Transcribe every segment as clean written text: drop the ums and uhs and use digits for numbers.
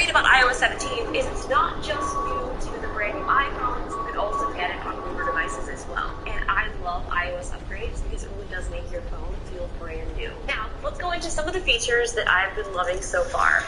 thing about iOS 17 is it's not just new to the brand new iPhones, you can also get it on newer devices as well. And I love iOS upgrades because it really does make your phone feel brand new. Now, let's go into some of the features that I've been loving so far.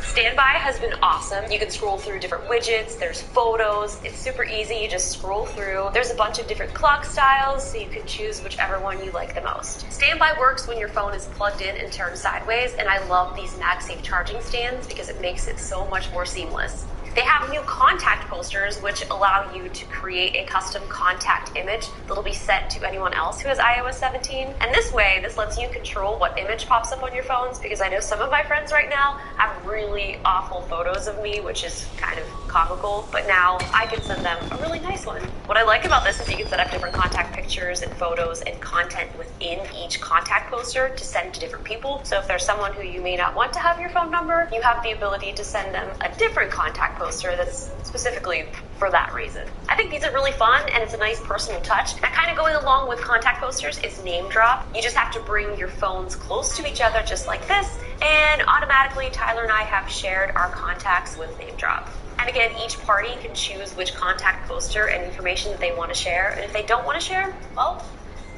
Standby has been awesome. You can scroll through different widgets, there's photos, it's super easy, you just scroll through. There's a bunch of different clock styles, so you can choose whichever one you like the most. Standby works when your phone is plugged in and turned sideways, and I love these MagSafe charging stands because it makes it so much more seamless. They have new contact posters, which allow you to create a custom contact image that'll be sent to anyone else who has iOS 17. And this way, this lets you control what image pops up on your phones, because I know some of my friends right now have really awful photos of me, which is kind of comical, but now I can send them a really nice one. What I like about this is you can set up different contact pictures and photos and content within each contact poster to send to different people. So if there's someone who you may not want to have your phone number, you have the ability to send them a different contact poster that's specifically for that reason. I think these are really fun, and it's a nice personal touch. And kind of going along with contact posters is name drop. You just have to bring your phones close to each other just like this, and automatically Tyler and I have shared our contacts with name drop. And again, each party can choose which contact poster and information that they want to share, and if they don't want to share, well,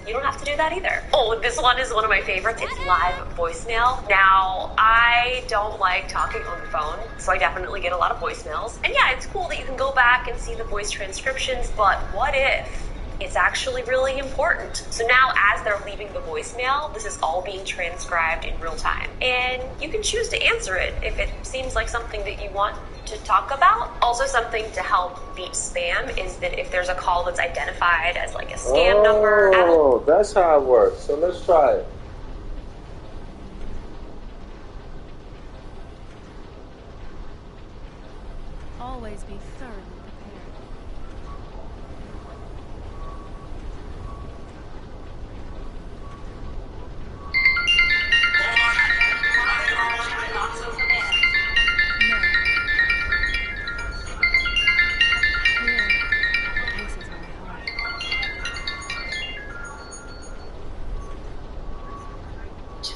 you don't have to do that either. Oh, this one is one of my favorites. It's live voicemail. Now, I don't like talking on the phone, so I definitely get a lot of voicemails. And yeah, it's cool that you can go back and see the voice transcriptions, but what if it's actually really important? So now as they're leaving the voicemail, this is all being transcribed in real time. And you can choose to answer it if it seems like something that you want to talk about. Also, something to help beat spam is that if there's a call that's identified as like a scam number. Oh, that's how it works. So let's try it. Always be thoroughly prepared.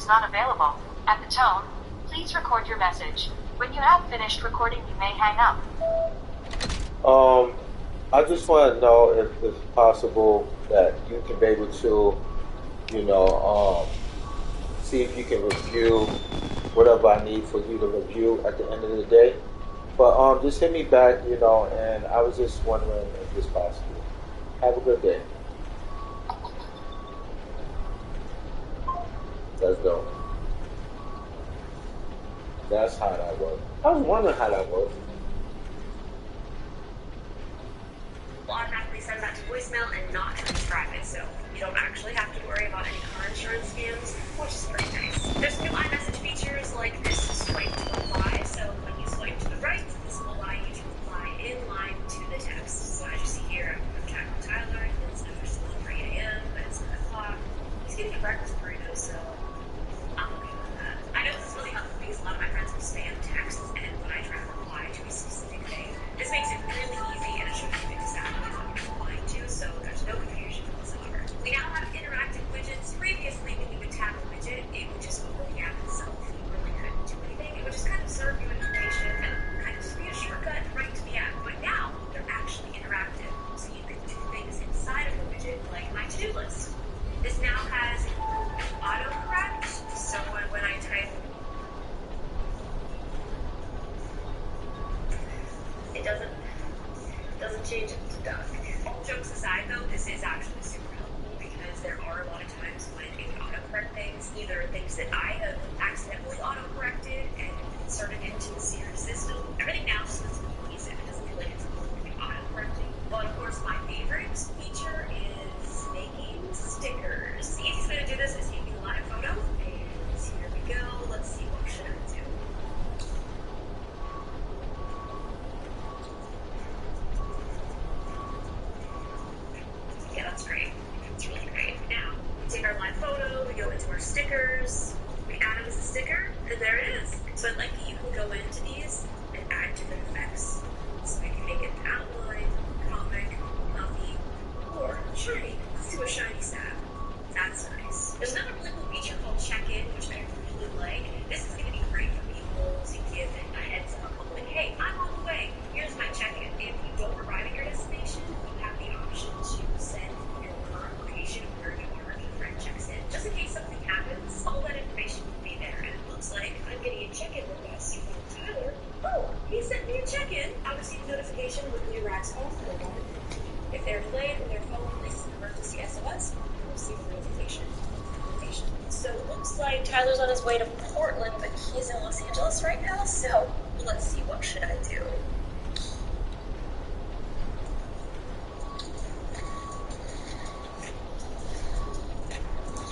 Not available. At the tone, please record your message. When you have finished recording, you may hang up. I just want to know if it's possible that you can be able to, see if you can review whatever I need for you to review at the end of the day. But just hit me back, and I was just wondering if it's possible. Have a good day. Let's go. That's how that works. I was wondering how that works. Will automatically send that to voicemail and not transcribe it, so you don't actually have to worry about any car insurance scams, which is pretty nice. There's new iMessage features like this swipe to apply, so when you swipe to the right, this will allow you to apply in line to the text. So as you see here, I'm chatting with Tyler, it's officially 3 a.m., but it's 7 o'clock. He's getting a breakfast burrito, so I'm okay with that. I know this is really helpful because a lot of my friends have spam texts, and when I try to reply to a specific thing, this makes it really easy, and it shows you exactly what you're replying to, so there's no confusion whatsoever. We now have interactive widgets. Previously, when you would tap a widget, it would just open the app itself. You really couldn't do anything. It would just kind of serve you information and kind of just be a shortcut right to the app. But now, they're actually interactive, so you can do things inside of the widget, like my to-do list. This now has autocorrect, so when I type, it doesn't change it to duck. All jokes aside though, this is actually super helpful because there are a lot of times when it would autocorrect things, either things that I have accidentally autocorrected and inserted into the Siri system. Everything now just looks cohesive. It doesn't feel like it's autocorrecting. But of course, my favorite feature is making stickers. The easiest way to do this is taking a live photo, and here we go. Let's see, what should I do? Yeah, that's great. It's really great. Now, we take our live photo, we go into our stickers, we add it as a sticker, and there it is. So I'd like that you can go into these and add different effects. So I can make it an outline, comic, puffy, or shiny. Let's do a shiny stab. That's nice. There's another really cool feature called check-in, which I really like. This is going to be great for people to looks like Tyler's on his way to Portland, but he's in Los Angeles right now, so let's see, what should I do?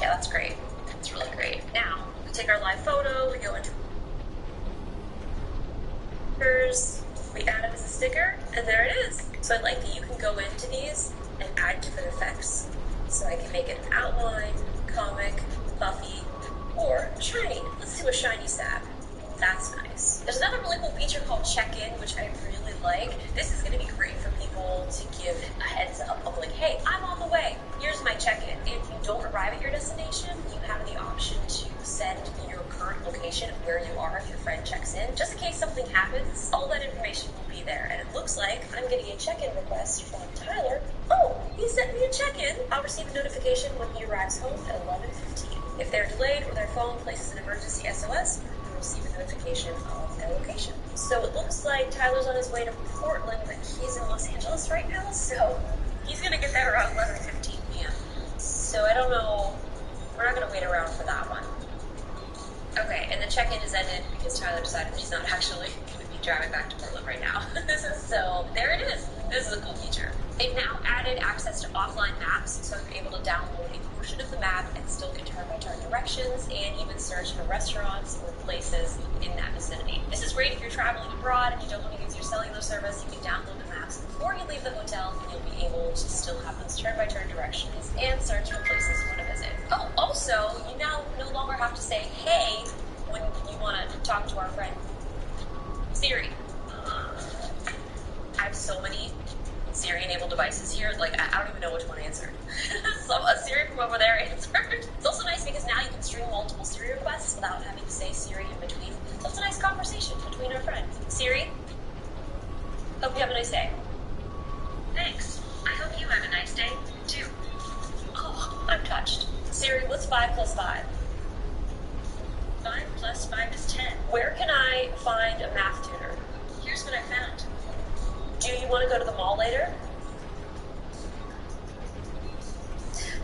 Yeah, that's great. It's really great. Now, we take our live photo, we go into we add it as a sticker, and there it is. So I like that you can go into these and add different effects. So I can make it an outline, comic, puffy, or shiny. Let's do a shiny stab. That's nice. There's another really cool feature called check-in, which I really like. This is going to be great for people to give a heads up of like, hey, I'm on the way. Here's my check-in. If you don't arrive at your destination, you have the option to send your current location of where you are if your friend checks in. Just in case something happens, all that information will be there. And it looks like I'm getting a check-in request from Tyler. Oh, he sent me a check-in. I'll receive a notification when he arrives home at 11:15. If they're delayed or their phone places an emergency SOS, you'll receive a notification of their location. So it looks like Tyler's on his way to Portland, but he's in Los Angeles right now, so he's gonna get there around 11:15 p.m. So I don't know, we're not gonna wait around for that one. Okay, and the check-in is ended because Tyler decided he's not actually going to be driving back to Portland right now. So there it is. This is a cool feature. They've now added access to offline maps, so you're able to download a portion of the map and still get turn-by-turn directions and even search for restaurants or places in that vicinity. This is great if you're traveling abroad and you don't want to use your cellular service. You can download the maps before you leave the hotel, and you'll be able to still have those turn-by-turn directions and search for places you want to visit. Oh, also, you now no longer have to say, hey, when you want to talk to our friend Siri. I have so many Siri-enabled devices here, like, I don't even know which one answered. So a Siri from over there answered. It's also nice because now you can stream multiple Siri requests without having to say Siri in between. So it's a nice conversation between our friends. Siri, hope you have a nice day. Thanks. I hope you have a nice day, too. Oh, I'm touched. Siri, what's 5 plus 5? 5 plus 5 is 10. Where can I find a math tutor? Here's what I found. Do you want to go to the mall later?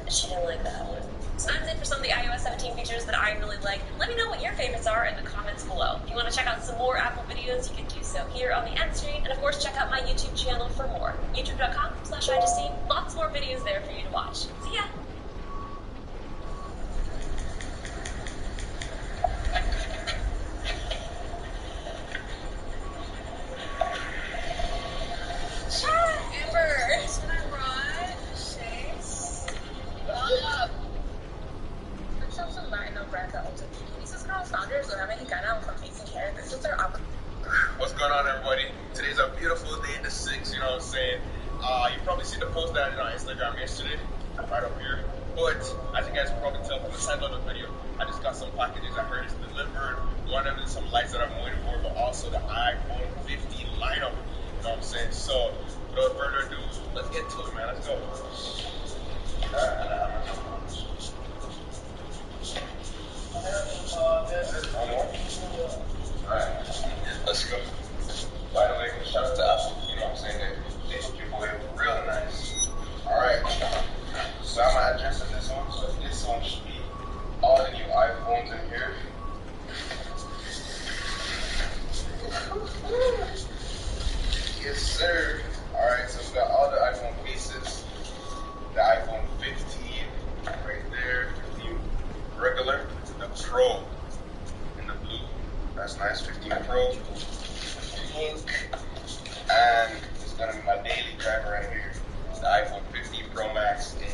She didn't like that one. So that's it for some of the iOS 17 features that I really like. Let me know what your favorites are in the comments below. If you want to check out some more Apple videos, you can do so here on the end screen. And of course, check out my YouTube channel for more. youtube.com/IJC. Lots more videos there for you to watch. See ya! What's going on, everybody? Today's a beautiful day, the 6th, you know what I'm saying? You probably seen the post that I did on Instagram yesterday, right up here. But as you guys can probably tell from the title of the video, I just got some packages I heard is delivered. One of them is some lights that I'm waiting for, but also the iPhone 15 lineup. You know what I'm saying? So, without further ado, let's get to it, man. Let's go. Alright, let's go. By the way, shout out to Apple, you know what I'm saying? They took your boy real nice. Alright, so I'm gonna address this one. So this one should be all the new iPhones in here. Yes, sir. Alright, so we got all the iPhone cases. The iPhone 15 right there, 15 regular, the Pro in the blue. That's nice, 15 Pro, pink, and it's gonna be my daily driver right here. It's the iPhone 15 Pro Max in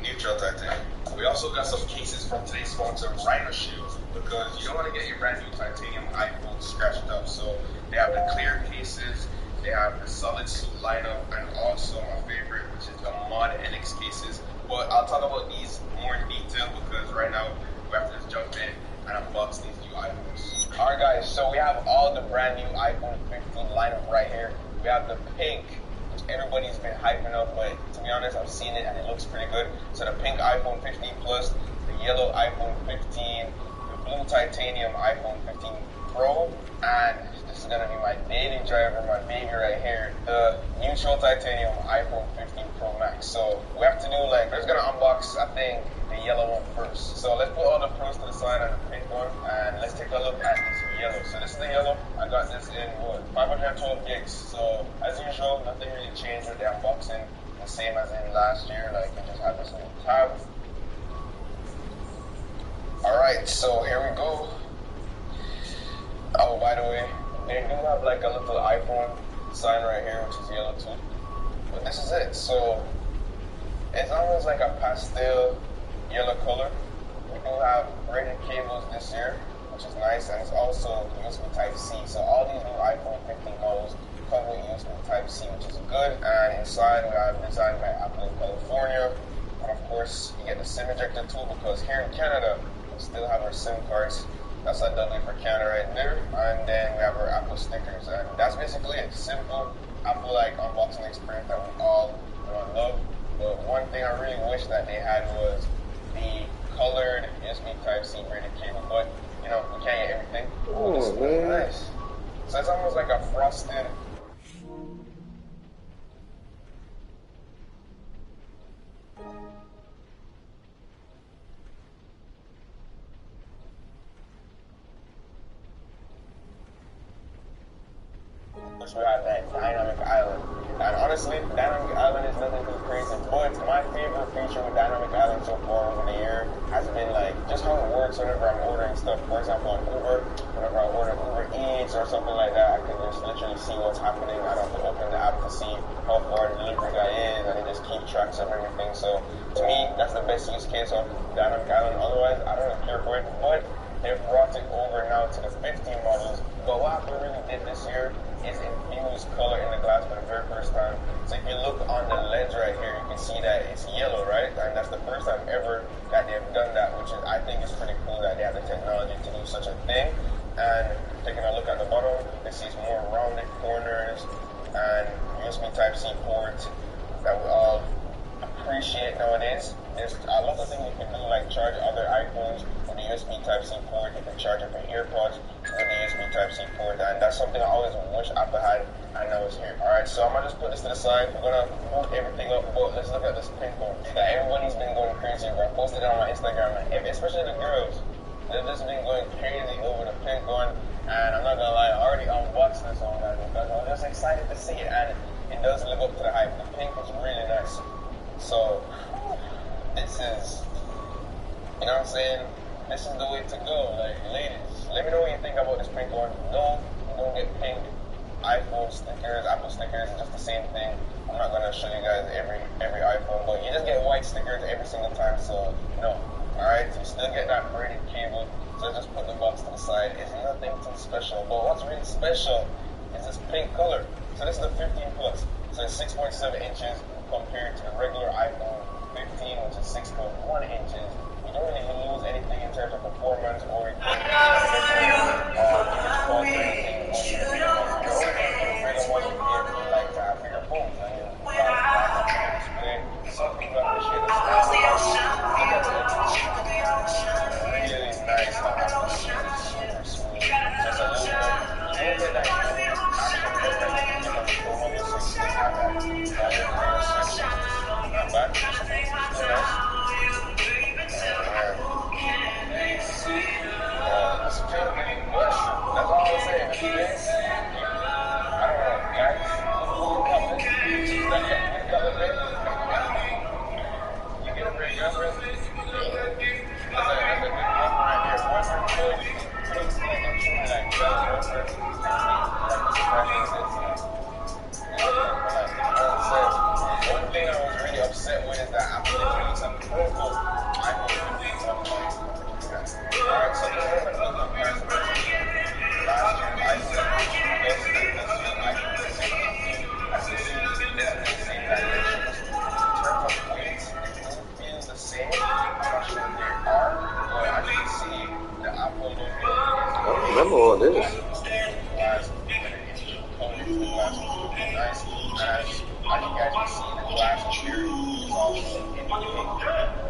neutral titanium. We also got some cases from today's sponsor, Rhino Shield, because you don't want to get your brand new titanium iPhone scratched up. So they have the clear cases, they have the solid suit lineup, and also my favorite, which is the Mod NX cases. But I'll talk about these more in detail because right now we have to just jump in and unbox these new iPhones. Alright guys, so we have all the brand new iPhone 15 lineup right here. We have the pink, which everybody's been hyping up, but to be honest, I've seen it and it looks pretty good. So the pink iPhone 15 Plus, the yellow iPhone 15, the blue titanium iPhone 15 Pro, and this is gonna be my daily driver, my baby right here, the neutral titanium iPhone 15 Pro Max. So we have to do we're just gonna unbox unbox, I think, the yellow one first. So let's put all the pros to the side and the pink one, and let's take a look at this yellow. So this is the yellow. I got this in, 512 gigs. So as usual, nothing really changed with the unboxing. The same as in last year, like you just have this little tab. Alright, so here we go. Oh, by the way, they do have like a little iPhone sign right here, which is yellow too. But this is it. So it's almost like a pastel yellow color. We do have braided cables this year, which is nice, and it's also USB Type-C. So all these new iPhone 15 models come with USB Type-C, which is good. And inside we have designed by Apple in California. And of course, you get the SIM ejector too, because here in Canada, we still have our SIM cards. That's a W for Canada right there. And then we have our Apple stickers. And that's basically it. Simple Apple-like unboxing experience that we all love. But one thing I really wish that they had was the colored USB Type-C braided cable. But, you know, we can't get everything. Oh, this is really nice. So it's almost like a frosted... We have that Dynamic Island. And honestly, Dynamic Island is nothing too crazy, but my favorite feature with Dynamic Island so far over the year has been like just how it works whenever I'm ordering stuff. For example, on Uber, whenever I order Uber Eats or something like that, I can just literally see what's happening. I don't have to open the app to see how far the delivery guy is, and it just keeps tracks of everything. So to me, that's the best use case of Dynamic Island. Otherwise, I don't really care for it, but they've brought it over now to the 15 models. But what Apple really did this year is infuse color in the glass for the very first time. So if you look on the lens right here, you can see that it's yellow, right? And that's the first time ever that they've done that, which is, I think, is pretty cool that they have the technology to do such a thing. And taking a look at the bottom, this is more rounded corners and USB Type-C port that we all appreciate nowadays. There's a lot of things you can do, like charge other iPhones with the USB Type-C port. You can charge up your AirPods with the USB Type-C port, and that's something I always wish Apple had, and now it's here. Alright, so I'm gonna just put this to the side. We're gonna move everything up, but let's look at this pink one that everybody's been going crazy over. I posted it on my Instagram, especially the girls. They've just been going crazy over the pink one, and I'm not gonna lie, I already unboxed this one, guys, because I was just excited to see it, and it does live up to the hype. The pink is really nice. So this is, you know what I'm saying? This is the way to go. Like, ladies, let me know what you think about this pink one. No, you don't get pink iPhone stickers, Apple stickers, it's just the same thing. I'm not gonna show you guys every iPhone, but you just get white stickers every single time. So no, alright. You still get that braided cable. So just put the box to the side. It's nothing too special. But what's really special is this pink color. So this is the 15 Plus. So it's 6.7 inches compared to the regular iPhone 15, which is 6.1 inches. You don't really lose anything in terms of performance or image quality or anything. Like to have bigger phones. I mean, display. Some people appreciate the style. Really nice. Super smooth. Just a little bit. You don't get that not bad. That's pretty much. That's all I'm saying. I don't know, guys. You get a pretty good one. That's a good one right here. One thing I was really upset with is that Apple didn't release a purple iPhone 15. Alright, so this is a good comparison. Last year, iPhone this year, iPhone 16. As you see, this is the same dimensions. In terms of weight, they do feel the same. I'm not sure if they are, but as you can see, the Apple logo is. I don't remember all this. Glass, nice. As you guys can see, the glass here is also in pink.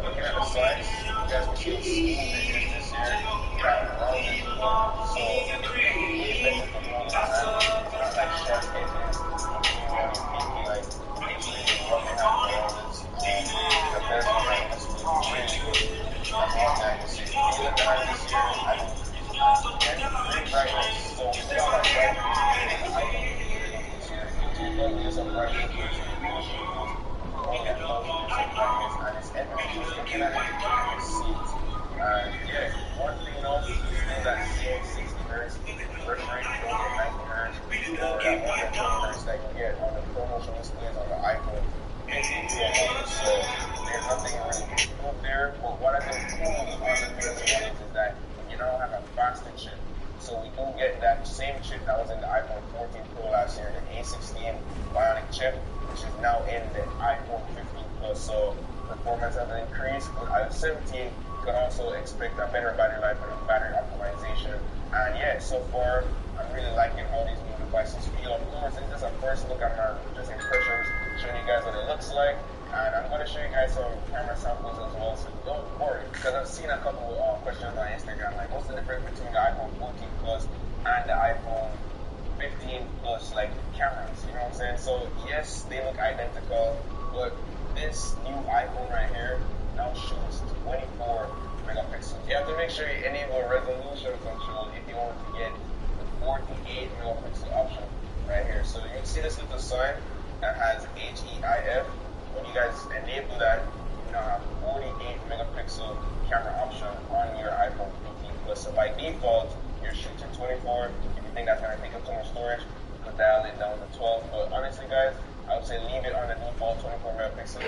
Looking at the sides, you guys can see how smooth it is this year. Got rounded. So, it's better for long time. It's not like sharp cases. Like, usually, you probably have rounded. The best one is performance has increased, but at 17, you can also expect a better battery life and a battery optimization. And yeah, so far, I'm really liking how these new devices feel. Of course, it's just a first look at my just impressions, showing you guys what it looks like. And I'm going to show you guys some camera samples as well, so don't worry. Because I've seen a couple questions on Instagram, like what's the difference between the iPhone 14 Plus and the iPhone 15 Plus, like cameras, you know what I'm saying? So yes, they look identical, but this new iPhone right here now shoots 24 megapixels. You have to make sure you enable resolution control if you want to get the 48 megapixel option right here. So you can see this little sign that has HEIF. When you guys enable that, you now have 48 megapixel camera option on your iPhone 15 Plus. So by default, you're shooting 24. If you think that's going to take up too much storage, you could dial it down to 12. But honestly, guys, I would say leave it on the default 24 megapixels.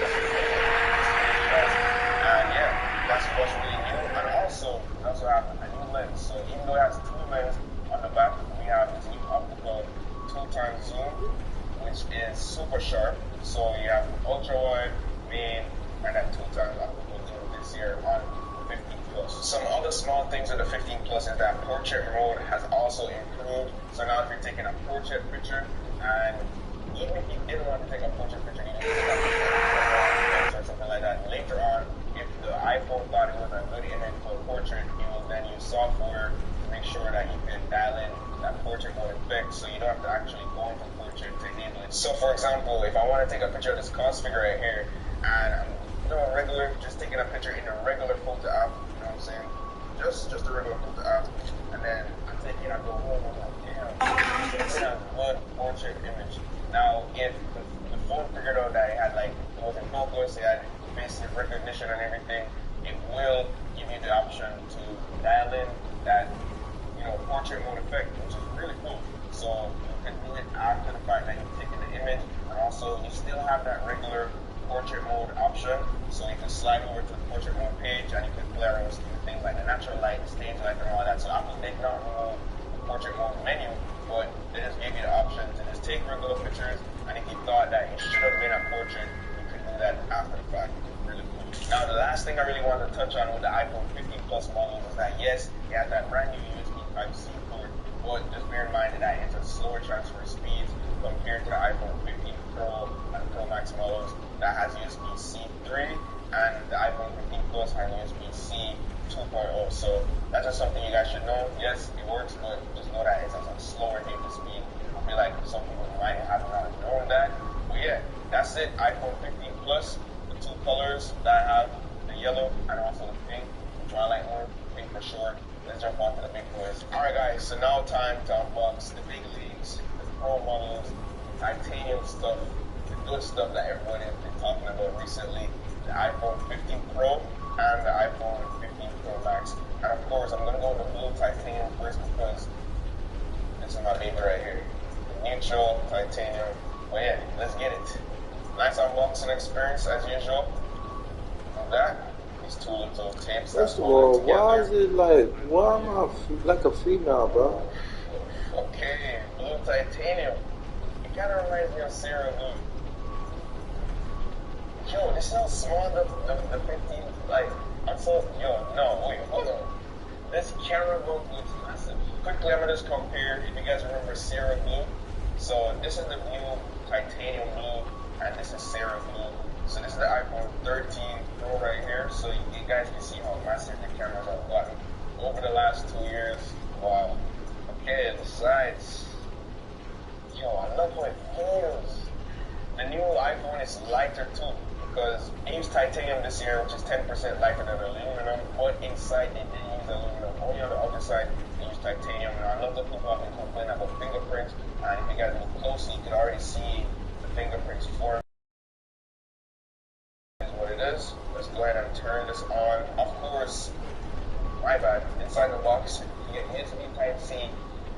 And yeah, that's what's really new. And also, we also have a new lens. So even though it has two lenses on the back, we have this new optical 2x zoom, which is super sharp. So you have ultra wide, main, and then 2x optical zoom this year on the 15 Plus. Some other small things with the 15 Plus is that portrait mode has also improved. So now if you're taking a portrait picture, and even if you didn't want to take a portrait picture, you didn't take a picture or something like that, later on, if the iPhone thought it was a good image for a portrait, it will then use software to make sure that you can dial in that portrait mode effect, so you don't have to actually go into portrait to enable it. So for example, if I want to take a picture of this cost figure right here, and I'm just taking a picture in a regular photo app, you know what I'm saying? Just a regular photo app, and then I go home, I'm like, damn, it's a good portrait image. Now, if the phone figured out that it had it was in focus, it had face recognition and everything, it will give you the option to dial in that portrait mode effect, which is really cool. So you can do it after the fact that you've taken the image, and also you still have that regular portrait mode option, so you can slide over to the portrait mode page and you can play around with things like the natural light, the stage light, and all that. So Apple did not remove the portrait mode menu, but they just gave you the option to just take regular pictures, and if you thought that it should have been a portrait, you could do that after the fact. Really cool. Now the last thing I really wanted to touch on with the iPhone 15 Plus models is that yes, it has that brand new USB Type-C port, but just bear in mind that it has slower transfer speeds compared to the iPhone 15 Pro and Pro Max models that has USB-C 3, and the iPhone 15 Plus has USB-C 2.0. So that's just something you guys should know. Yes, it works, but just know that it has a slower data speed. I feel like some people might have not known that. But yeah, that's it. iPhone 15 Plus, the two colors that I have, the yellow and also the pink, which I like more, pink for sure. Let's jump on to the big boys. Alright guys, so now time to unbox the big leagues, the pro models, the titanium stuff, the good stuff that everybody has been talking about recently, the iPhone 15 Pro and the iPhone 15 Pro Max. And of course, I'm going to go with the blue titanium first because this is my favorite right here. The neutral titanium. But yeah, let's get it. Nice unboxing experience as usual. With that, two little tapes. First of all, why is it why am I like a female, bro? Okay, blue titanium. It kind of reminds me of Sarah Blue. Yo, this is how small the 15, hold on. This camera mode looks massive. Quickly, I'm going to just compare, if you guys remember Sarah Blue. So this is the new titanium blue, and this is Sarah Blue. So this is the iPhone 13 Pro right here. So you guys can see how massive the cameras have gotten over the last 2 years. Wow. Okay, the sides. Yo, I love how it feels. The new iPhone is lighter too, because they used titanium this year, which is 10% lighter than aluminum, but inside they didn't use aluminum. Only on the other side they used titanium. And I love that people have been complaining about fingerprints, and if you guys look closely, you can already see the fingerprints form. Let's go ahead and turn this on. Of course, my bad. Inside the box, you get USB Type-C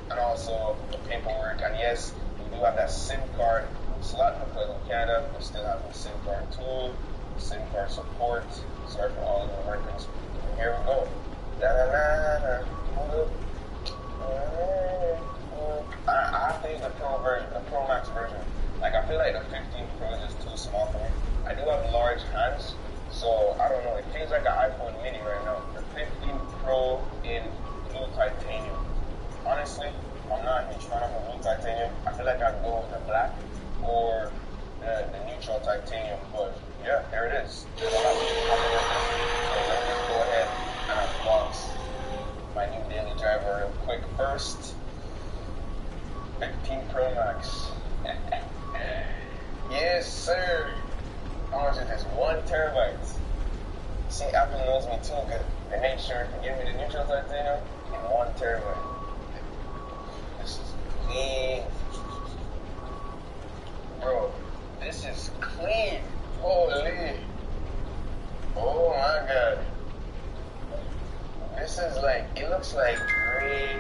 and also the paperwork. And yes, we do have that SIM card slot because in Canada we still have the SIM card tool, SIM card support. Sorry for all the Americans. Here we go. I have to use the Pro version, the Pro Max version. I feel like the 15 Pro is just too small for me. I do have large hands, so daily driver real quick. First, 15 Pro Max. Yes, sir. How much is this? 1 terabyte. See, Apple knows me too good. They made sure to give me the neutral titanium in 1 terabyte. This is clean. Bro, this is clean. Holy. Oh my god. This is like, it looks like gray.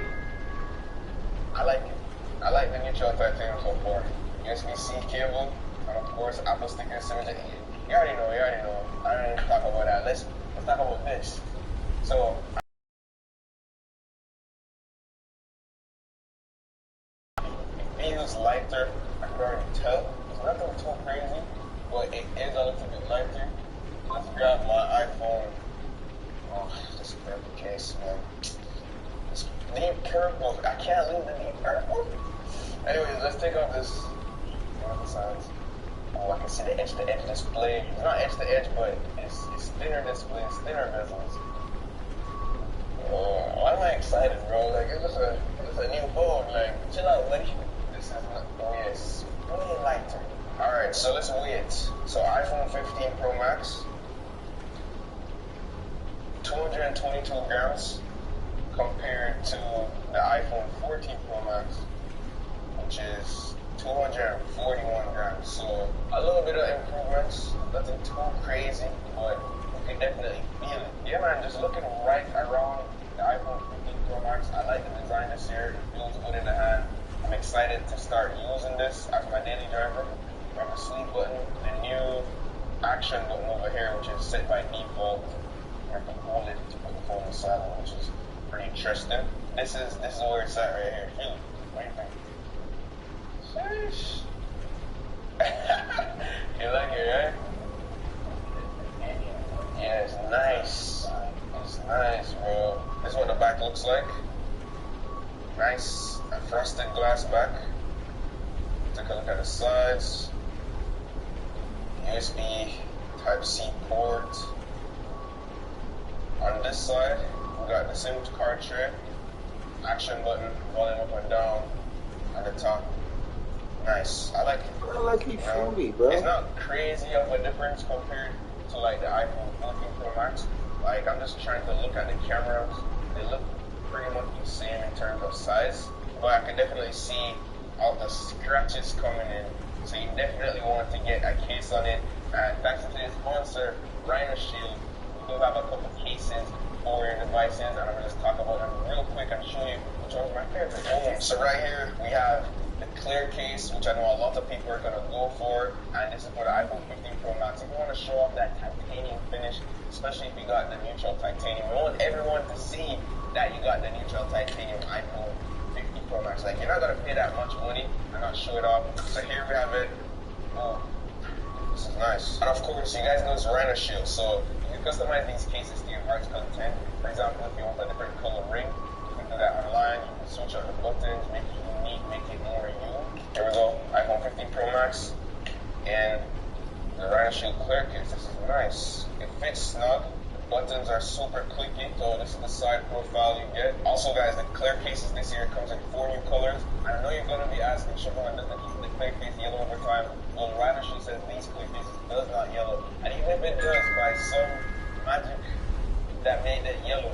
I like it. I like the neutral titanium so far. USB-C cable, and of course Apple sticker image. You already know. I don't even talk about that. Let's talk about this. So it feels lighter. I can already tell. It's nothing too crazy, but it is a little bit lighter. Let's grab my iPhone. Oh, this purple case, man. This deep purple. I can't leave the deep purple. Anyways, let's take off this one of the sides. Oh, I can see the edge-to-edge display. It's not edge-to-edge, but it's thinner display. It's thinner bezels. Oh, why am I excited, bro? Like, it's a new phone. Like, chill out, buddy. This is not, oh yeah, it's really lighter. Alright, so let's weigh it. So iPhone 15 Pro Max, 222 grams compared to the iPhone 14 Pro Max, which is 241 grams. So a little bit of improvements, nothing too crazy, but you can definitely feel it. Yeah, man, just looking right around the iPhone 15 Pro Max, I like the design this year. It feels good in the hand. I'm excited to start using this as my daily driver. From the sleep button, the new action button over here, which is set by default. I can hold it to put the phone in silent, which is pretty interesting. This is where it's at right here. Feel it. What do you think? Sheesh. You like it, right? Yeah, it's nice. It's nice, bro. This is what the back looks like. Nice frosted glass back. Take a look at the sides. USB Type-C port. On this side, we got the SIM card tray, action button, volume up and down at the top. Nice. I like it. I like it fully, bro. It's not crazy of a difference compared to like the iPhone 14 Pro Max. Like, I'm just trying to look at the cameras. They look pretty much the same in terms of size, but I can definitely see all the scratches coming in. So you definitely want to get a case on it. And thanks to this sponsor, Rhino Shield, we do have a couple cases for your devices, and I'm going to just talk about them real quick and show you which one's my favorite. So right here we have the clear case, which I know a lot of people are going to go for, and this is for the iPhone 15 Pro Max. If you want to show off that titanium finish, especially if you got the neutral titanium, we want everyone to see that you got the neutral titanium iPhone 15 Pro Max. Like, you're not going to pay that much money and not show it off. So here we have it. Oh, this is nice. And of course, you guys know it's Rhino Shield, so you can customize these cases to your heart's content. For example, if you want a different color ring, you can do that online. You can switch out the buttons, make it unique, make it more you. Here we go, iPhone 15 Pro Max and the Rhino Shield clear case. This is nice. It fits snug. Buttons are super clicky, so this is the side profile you get. Also, guys, the clear cases this year comes in 4 new colors. I know you're going to be asking, Siobhan, does the clear case yellow over time? Well, Rhino Shield says these clear cases does not yellow. And even if it does, by some magic that made it yellow,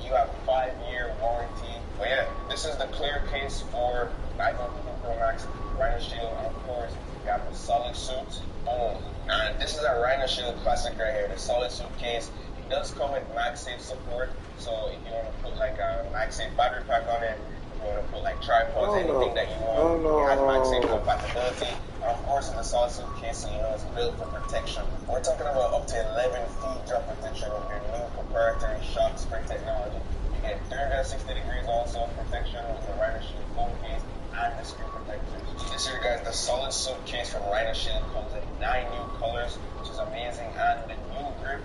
you have a 5-year warranty. But yeah, this is the clear case for iPhone 15 Pro Max, Rhino Shield, and of course, you have the solid suit. Boom. And this is a Rhino Shield classic right here, the solid suit case. It does come with MagSafe support, so if you want to put like a MagSafe battery pack on it, if you want to put like tripods, anything that you want, it has MagSafe compatibility. And of course, in the solid suit case, so you know it's built for protection. We're talking about up to 11 feet drop protection with your new proprietary shock spray technology. You get 360 degrees also protection with the Rhino Shield phone case and the screen protector. This here, guys, the solid suit case from Rhino Shield comes in 9 new colors, which is amazing, and the new grip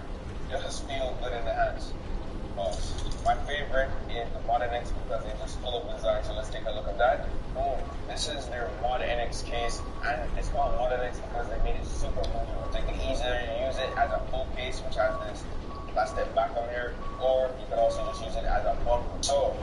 just feel good in the hands. But my favorite is the Modern X because it's just full of design. So let's take a look at that. Boom. This is their Modern X case, and it's called Modern X because they made it super movable. So you can easily use it as a full case, which has this plastic back on here, or you can also just use it as a bundle. So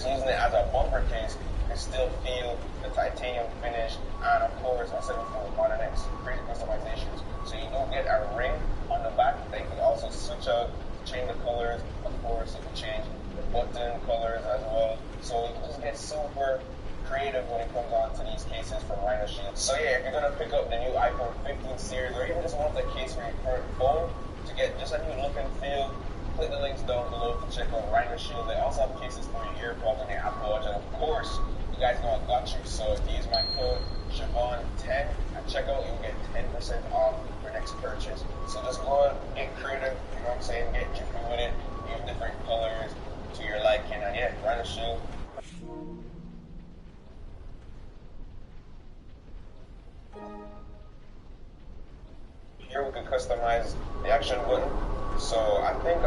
just using it as a bumper case, you can still feel the titanium finish, and of course, I said before, modern X, crazy customizations. So you don't get a ring on the back, they can also switch out, change the colors, of course, you can change the button colors as well. So you can just get super creative when it comes on to these cases from Rhino Shield. So yeah, if you're gonna pick up the new iPhone 15 series, or even just want the case for your current phone to get just a new look and feel, click the links down below to check out Rhino Shield. They also have cases for your earpods and your Apple Watch, and of course, you guys know I got you. So if you use my code Siobhan10 at checkout, you'll get 10% off your next purchase. So just go out, get creative, you know what I'm saying, get jiffy with it, use different colors to your liking, and yeah, Rhino Shield. Here we can customize the action button. So I think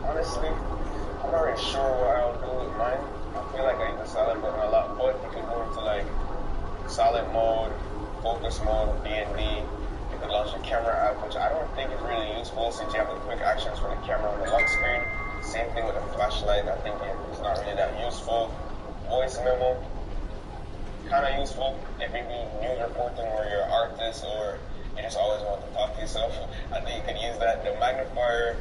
honestly, I'm not really sure what I'll do with mine. I feel like I use the silent button a lot, but you can go into like silent mode, focus mode, D&D. You can launch a camera app, which I don't think is really useful since you have the quick actions for the camera on the lock screen. Same thing with the flashlight. I think it's not really that useful. Voice memo, kind of useful if you do news reporting or you're an artist or you just always want to talk to yourself. I think you can use that. The magnifier,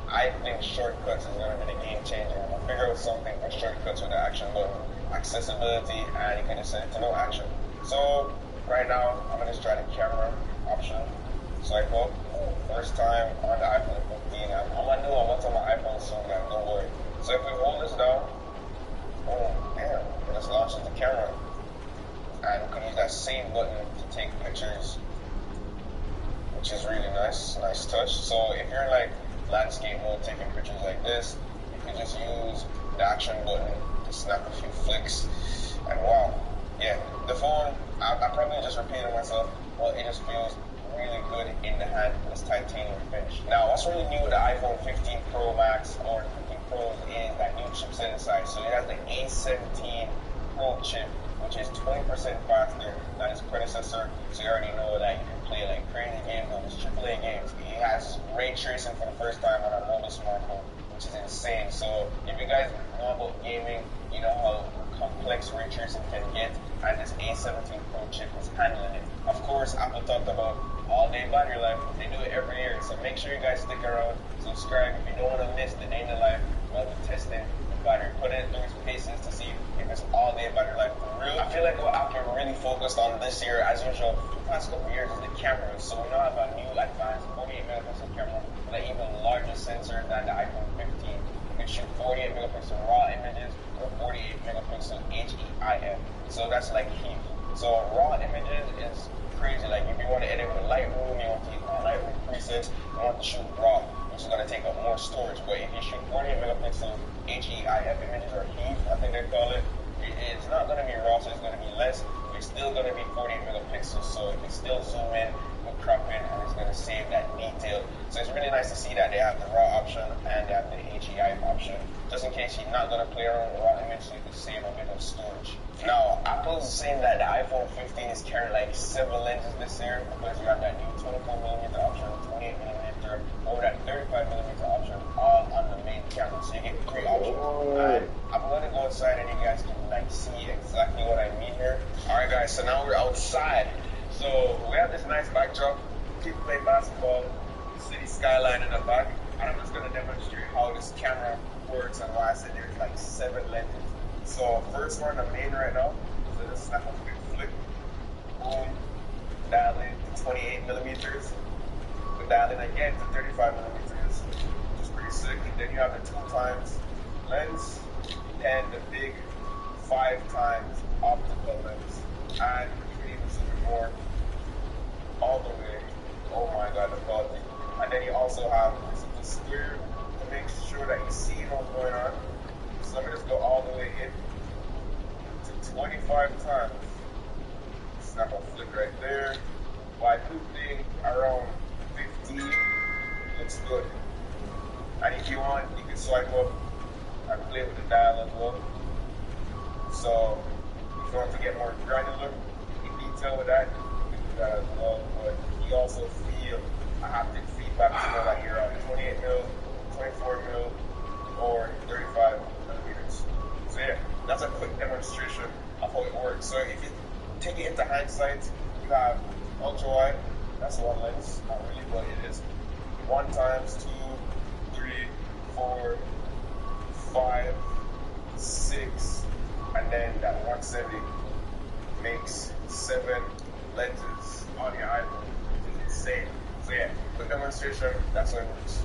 I think shortcuts is going to be the game changer. I'll figure out something for shortcuts with the action button, accessibility, and you can just set it to no action. So right now, I'm going to just try the camera option. So I go, first time on the iPhone 15. I'm going to know what's on my iPhone soon, guys, don't worry. So if we hold this down, boom, damn, it just launches the camera. And we can use that same button to take pictures, which is really nice touch. So if you're in like landscape mode taking pictures like this, you can just use the action button to snap a few flicks, and wow, yeah, the phone, I probably just repeated myself, but it just feels really good in the hand with this titanium finish. Now, what's really new with the iPhone 15 Pro Max or 15 Pro is that new chipset inside. So it has the A17 Pro chip, which is 20% faster than its predecessor. So you already know that you can play like crazy games on this AAA games. It has ray tracing for the first time on a mobile smartphone, which is insane. So if you guys know about gaming, you know how complex ray tracing can get, and this A17 Pro chip is handling it. Of course, Apple talked about all-day battery life. They do it every year, so make sure you guys stick around, subscribe if you don't want to miss the day in the life. We'll be testing the battery, put it through its paces to see if it's all-day battery life for real. I feel like what Apple really focused on this year, as usual, for the past couple of years, is the cameras. So we now have a new advanced 48 megapixel camera with an even larger sensor than the iPhone 15. You can shoot 48 megapixel raw images or 48 megapixel HEIF. So that's like huge. So raw images is crazy. Like if you want to edit with Lightroom, you want to use Lightroom presets, you want to shoot raw, which is going to take up more storage. But if you shoot 48 megapixel HEIF images, or HEIF, I think they call it, it's not going to be raw, so it's going to be less. But it's still going to be 48 megapixels, so you can still zoom in, you can crop in, and it's going to save that detail. So it's really nice to see that they have the raw option and they have the HEIF option, just in case you're not going to play around with raw image, so you can save a bit of storage. Now, Apple's saying that the iPhone 15 is carrying like 7 lenses this year, because you have that new 24mm option, 28mm, or that 35mm option, all on the main camera. So you get 3 options. And I'm going to go outside and you guys can like see exactly what I mean here. Alright guys, so now we're outside. So we have this nice backdrop. People play basketball, city skyline in the back. And I'm just going to demonstrate how this camera works and why I said there's like 7 lenses. So first we're on the main right now, so just snap a quick flick, boom, dial in to 28mm, we dial in again to 35mm, which is pretty sick. And then you have the 2x lens and the big 5x optical lens, and you can even zoom in more all the way. Oh my god, the quality. And then you also have the steer to make sure that you see what's going on. So let me just go all the way in to 25 times. Snap a flick right there. Wide looping around 15 looks good. And if you want, you can swipe up and play with the dial as well. So if you want to get more granular in detail with that, you can do that as well. But you also feel a haptic feedback to know that you're on 28mm, 24mm, or 35mm. So yeah. that's a quick demonstration of how it works. So if you take it into hindsight, you have ultra wide, that's one lens, not really, but it is. 1 times 2, 3, 4, 5, 6, and then that 170 makes 7 lenses on your iPhone, which is insane. So yeah, quick demonstration, that's how it works.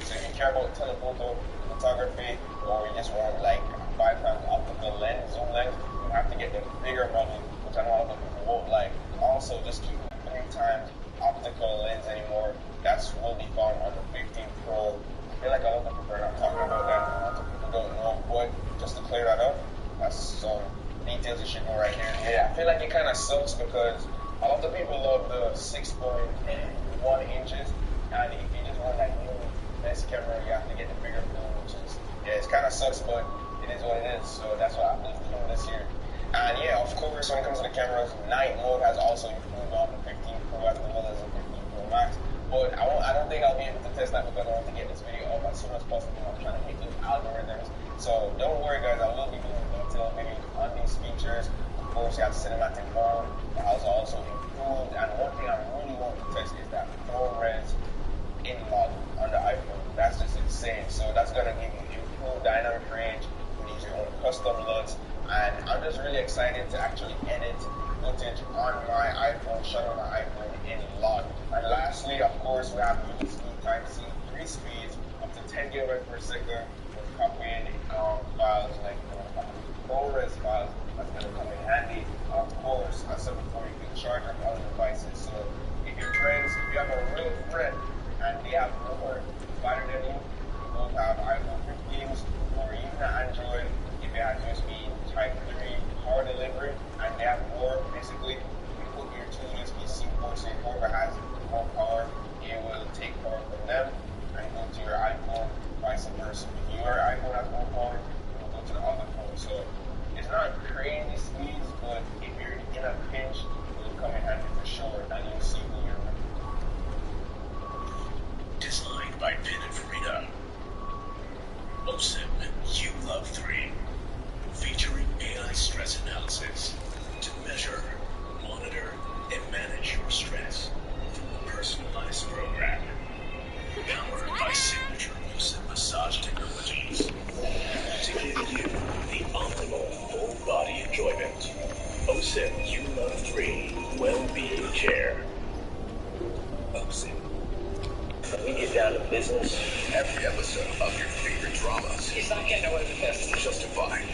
So if you care about telephoto photography, or you just want like a 5 times optical lens, zoom lens, you have to get the bigger model, which I know a lot of people won't like. Also, just keep the 3 times optical lens anymore. That's will be found on the 15 Pro. I feel like a lot of people are not talking about that. A lot of people don't know, but just to clear that up, that's some details you should know right here. Yeah, I feel like it kind of sucks because a lot of people love the 6.1 inches, and if you just want that new best camera, you have to get the bigger film, which is, yeah, it kind of sucks, but it is what it is. So that's what I'm doing this year. And yeah, of course, when it comes to the cameras, night mode has also improved on the 15 Pro as well as the 15 Pro Max. But I don't think I'll be able to test that because I want to get this video up as soon as possible. I'm trying to hit those algorithms. So don't worry, guys. I will be doing detailed videos on these features. Of course, you have cinematic mode. It has also improved. And one thing I really want to test is that ProRes in-log on the iPhone. That's just insane. So that's going to give you improved dynamic range. You need your own custom LUTs. And I'm just really excited to actually edit footage on my iPhone, shutting my iPhone in log. And lastly, of course, we have USB Type-C 3 speeds up to 10 GB per second with copying files like ProRes files. That's going to come in handy. Of course, I said before, you can charge up other devices. So if your friends, if you have a real friend and they have more better than you both have iPhone 15s or even an Android, if they have USB Type 3 power delivery and they have more, basically, you put your 2 USB-C ports in, whoever has more power, it will take power from them and go to your iPhone, vice versa. If your iPhone has more power, it will go to the other phone. So it's not crazy speeds, but if you're in a pinch, it will come in handy for sure, and you'll see who you're with. Designed by Pin and Farida. OSIM U-Love 3. Featuring AI stress analysis to measure, monitor, and manage your stress through a personalized program. Powered by signature OSIM massage technologies to give you the optimal full body enjoyment. OSIM U-Love 3 Well-Being Chair. OSIM. We get down to business. Every episode of your favorite dramas is not getting away with this. Justified.